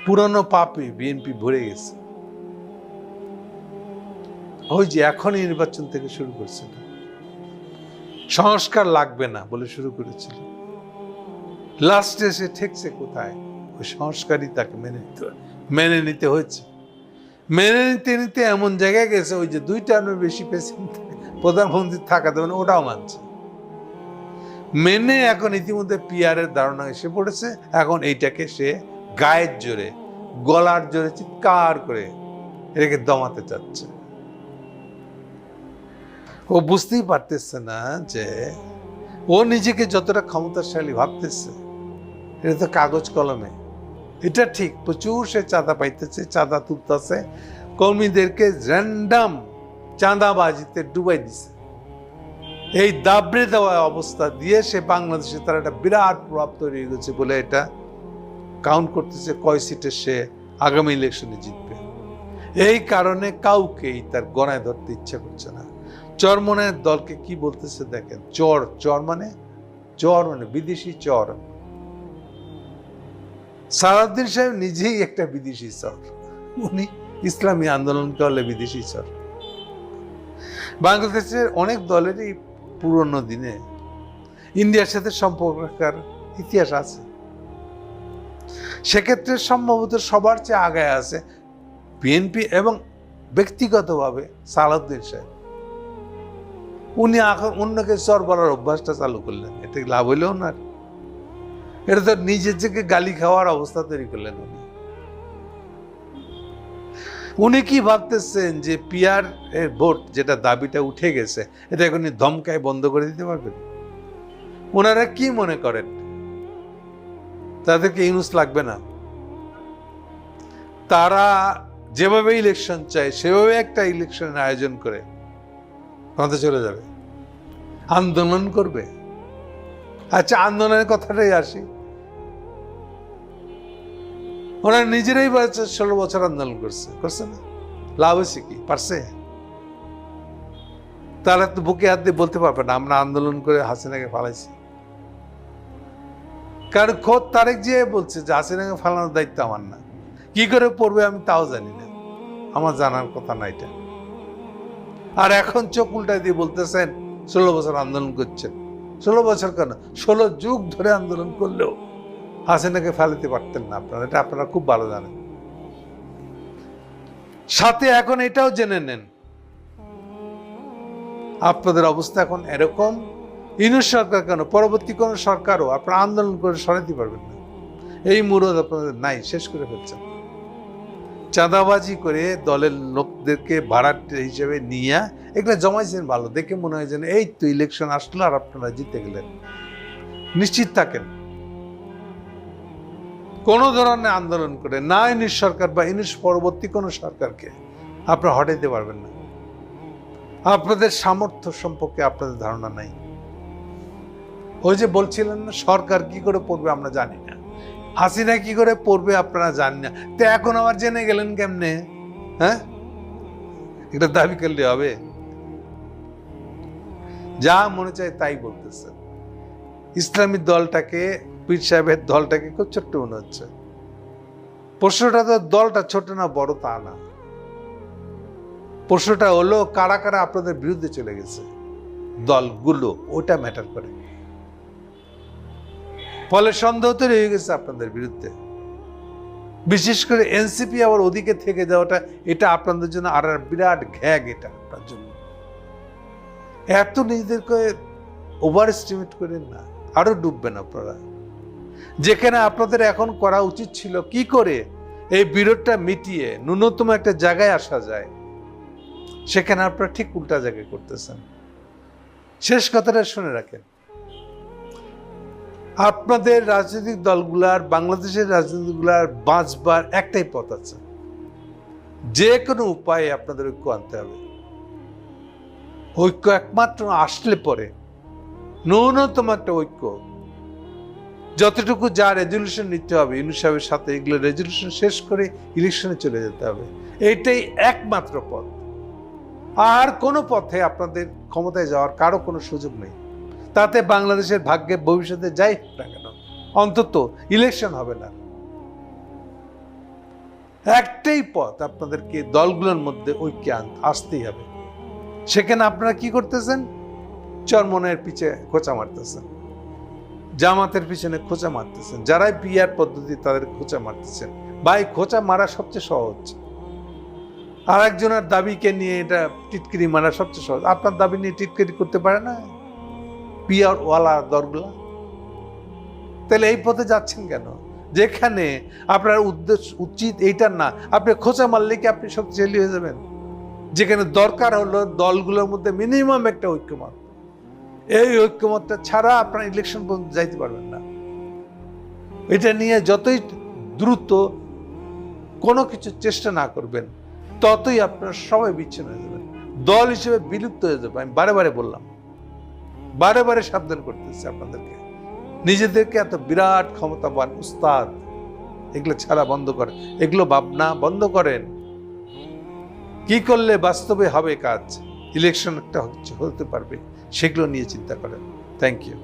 পুরনো পাপে বিএনপি ভরে গেছে। ওই যে এখনই নির্বাচন থেকে শুরু করছিল, সংস্কার লাগবে না বলে শুরু করেছিল, লাস্টে এসে ঠেকছে কোথায়? ওই সংস্কারই তাকে মেনে নিতে হয়েছে। মেনে নিতে নিতে এমন জায়গায় গেছে, ওই যে 2 টার্মের বেশি প্রেসিডেন্ট প্রধানমন্ত্রী থাকা দেবেন ওটাও মানছে। মেনে এখন ইতিমধ্যে পিআর এর ধারণা এসে পড়েছে। এখন এইটাকে সে গায়ের জোরে, গলার জোরে চিৎকার করে এটাকে দমাতে চাচ্ছে। ও বুঝতেই পারতেছে না যে ও নিজেকে যতটা ক্ষমতাশালী ভাবতেছে, এটা তো কাগজ কলমে। এটা ঠিক, প্রচুর সে চাঁদা পাইতেছে, চাঁদা তুলতেছে, কর্মীদেরকে র্যান্ডাম চাঁদাবাজিতে ডুবাই দিছে। এই দাবড়ে দেওয়া অবস্থা দিয়ে সে বাংলাদেশে তার একটা বিরাট প্রভাব তৈরি হয়ে গেছে বলে এটা কাউন্ট করতেছে কয় সিটে সে আগামী ইলেকশনে জিতবে। এই কারণে কাউকেই তার গণায় ধরতে ইচ্ছা করছে না। চরমনের দলকে কি বলতেছে দেখেন, চর মানে বিদেশি চর। সালাউদ্দিন সাহেব নিজেই একটা বিদেশি চর, উনি ইসলামী আন্দোলনকে হলে বিদেশি চর। বাংলাদেশের অনেক দলেরই পুরনো দিনে ইন্ডিয়ার সাথে সম্পর্ক রাখার ইতিহাস আছে। সেক্ষেত্রে সম্ভবত সবার চেয়ে আগায় আছে বিএনপি এবং ব্যক্তিগতভাবে সালাউদ্দিন সাহেব। উনি এখন অন্যকে চর বলার অভ্যাসটা চালু করলেন, এটা লাভ হইলেও না, এটা তো নিজের থেকে গালি খাওয়ার অবস্থা তৈরি করলেন উনি কি ভাবতেছেন যে পিআর এর ভোট যেটা দাবিটা উঠে গেছে, এটা এখন ধমকায় বন্ধ করে দিতে পারবেন? ওনারা কি মনে করেন তাদেরকে ইউনুস লাগবে না? তারা যেভাবে ইলেকশন চায় সেভাবে একটা ইলেকশনের আয়োজন করে ক্ষমতা চলে যাবে, আন্দোলন করবে। আচ্ছা, আন্দোলনের কথাটাই আসি। ওরা নিজেরাই 16 বছর আন্দোলন করছে না, লাভ হয়েছে কি? পারছে? তারা তো বুকে হাত দিয়ে বলতে পারবে না আমরা আন্দোলন করে হাসিনাকে ফালাইছি। কারণ খোদ তারেক জিয়া বলছে যে হাসিনাকে ফালানোর দায়িত্ব আমার না। কি করে পড়বে আমি তাও জানি না, আমার জানার কথা না এটা। আর এখন চোখ উল্টায় দিয়ে বলতেছেন 16 বছর আন্দোলন করছেন। 16 বছর কেন, 16 যুগ ধরে আন্দোলন করলেও হাসিনাকে ফেলাতে পারতেন না আপনারা, এটা আপনারা খুব ভালো জানেন। সাথে এখন এটাও জেনে নেন আপনাদের অবস্থা এখন এরকম, ইউনুস সরকার কেন, পরবর্তী কোন সরকারও আপনারা আন্দোলন করে সরাতে পারবেন না। এই মুরদ আপনাদের নাই, শেষ করে ফেলছেন। চাঁদাবাজি করে দলের লোকদেরকে ভাড়া হিসেবে নিয়ে এগুলো জমাইছেন ভালো দেখে মনে হয় যেন এই তো ইলেকশন আসলো আর আপনারা জিতে গেলেন। নিশ্চিত থাকেন কোন ধরনের আন্দোলন করে না ইউনুস সরকার বা ইউনুস পরবর্তী কোন সরকারকে আপনারা হটাইতে পারবেন না। আপনাদের সামর্থ্য সম্পর্কে আপনাদের ধারণা নাই। ওই যে বলছিলেন না সরকার কি করে পড়বে আমরা জানি না, হাসিনা কি করে পড়বে আপনারা জানি না, তো এখন আবার জেনে গেলেন কেমনে? হ্যাঁ, এটা দাবি করলে হবে? যা মনে চায় তাই বলতেছে। ইসলামী দলটাকে, পীর সাহেবের দলটাকে খুব ছোট্ট মনে হচ্ছে। প্রশ্নটা তো দলটা ছোট না বড় তা না, প্রশ্নটা হলো কারা কারা আপনাদের বিরুদ্ধে চলে গেছে, দলগুলো, ওটা ম্যাটার করে। ফলে সন্দেহ তৈরি হয়ে গেছে আপনাদের বিরুদ্ধে। বিশেষ করে এনসিপি আবার ওদিকে থেকে যাওয়াটা, এটা আপনাদের জন্য আর বিরাট ঘ্যাগ। এটা আপনার জন্য এত নিজেদেরকে ওভার এস্টিমেট করেন না, আরো ডুববেন আপনারা। যেখানে আপনাদের এখন করা উচিত ছিল কি করে এই বিরোধটা মিটিয়ে ন্যূনতম একটা জায়গায় আসা যায়, সেখানে আপনারা ঠিক উল্টা জায়গায় করতেছেন। শেষ কথাটা শুনে রাখেন, আপনাদের রাজনৈতিক দলগুলার, বাংলাদেশের রাজনীতিগুলার বাঁচবার একটাই পথ আছে, যে কোনো উপায়ে আপনাদের ঐক্য আনতে হবে। ঐক্য একমাত্র আসলে পরে, ন্যূনতম একটা ঐক্য, যতটুকু যা রেজলিউশন নিতে হবে ইউনুস সাহেবের সাথে, এগুলো রেজলিউশন শেষ করে ইলেকশনে চলে যেতে হবে। এইটাই একমাত্র পথ। আর কোনো পথে আপনাদের ক্ষমতায় যাওয়ার কারো কোনো সুযোগ নেই। তাতে বাংলাদেশের ভাগ্যে ভবিষ্যতে যাই হোক না কেন, অন্তত ইলেকশন হবে না। একটাই পথ, আপনাদেরকে দলগুলোর মধ্যে ঐক্য আসতেই হবে। সেখানে আপনারা কি করতেছেন? চরমনের পিছে খোঁচা মারতেছেন, জামাতের পিছনে খোঁচা মারতেছেন, যারাই পিআর পদ্ধতি তাদের খোঁচা মারতেছেন। ভাই, খোঁচা মারা সবচেয়ে সহজ, আর একজনের দাবিকে নিয়ে এটা টিটকিরি মারা সবচেয়ে সহজ। আপনার দাবি নিয়ে টিটকিরি করতে পারে না পিআর ওয়ালা দলগুলা? তাহলে এই পথে যাচ্ছেন কেন? যেখানে আপনার উদ্দেশ্য উচিত এইটা না, আপনি খোঁচা মারলে কি আপনি শক্তিশালী হয়ে যাবেন? যেখানে দরকার হলো দলগুলোর মধ্যে মিনিমাম একটা ঐক্যমত। এই ঐক্যমতটা ছাড়া আপনার ইলেকশন পর্যন্ত যাইতে পারবেন না। এটা নিয়ে যতই দ্রুত কোনো কিছু চেষ্টা না করবেন, ততই আপনার সবাই বিচ্ছিন্ন হয়ে যাবেন, দল হিসেবে বিলুপ্ত হয়ে যাবে। আমি বারে বারে বললাম, বারে বারে সাবধান করতেছি আপনাদেরকে, নিজেদেরকে এত বিরাট ক্ষমতাবান উস্তাদ এগুলো ছাড়া বন্ধ করেন, এগুলো ভাবনা বন্ধ করেন। কি করলে বাস্তবে হবে কাজ, ইলেকশন একটা হতে পারবে, সেগুলো নিয়ে চিন্তা করেন। Thank you.